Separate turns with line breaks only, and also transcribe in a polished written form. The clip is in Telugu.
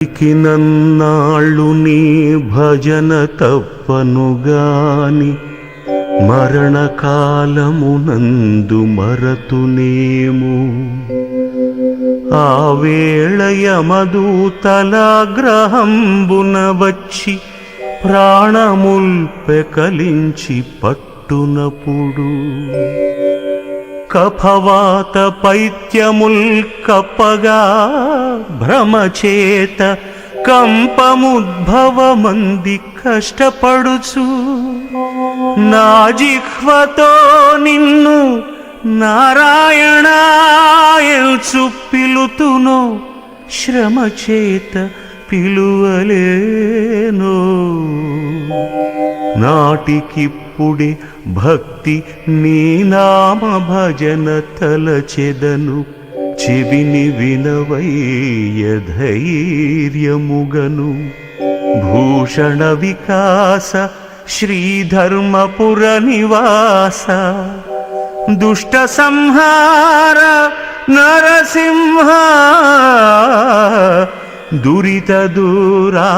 నన్నాళ్ళు నీ భజన తప్పనుగాని మరణకాలమునందు మరతునేము. ఆ వేళ యమదూతలాగ్రహంబున వచ్చి ప్రాణముల్పెకలించి పట్టునప్పుడు కఫవాత పైత్యముల్ కప్పగా భ్రమచేత కంపముద్భవమంది కష్టపడుచు నా జిహ్వతో నిన్ను నారాయణాయల్చు పిలుతునో శ్రమచేత పిలువలేనో. నాటికిప్పుడే భక్తి నీ నామ భజన తలచెదను చెవిని వినవయ్య ధైర్యముగను. భూషణ వికాస శ్రీధర్మపుర నివాస దుష్ట సంహార నరసింహ దురిత దూరా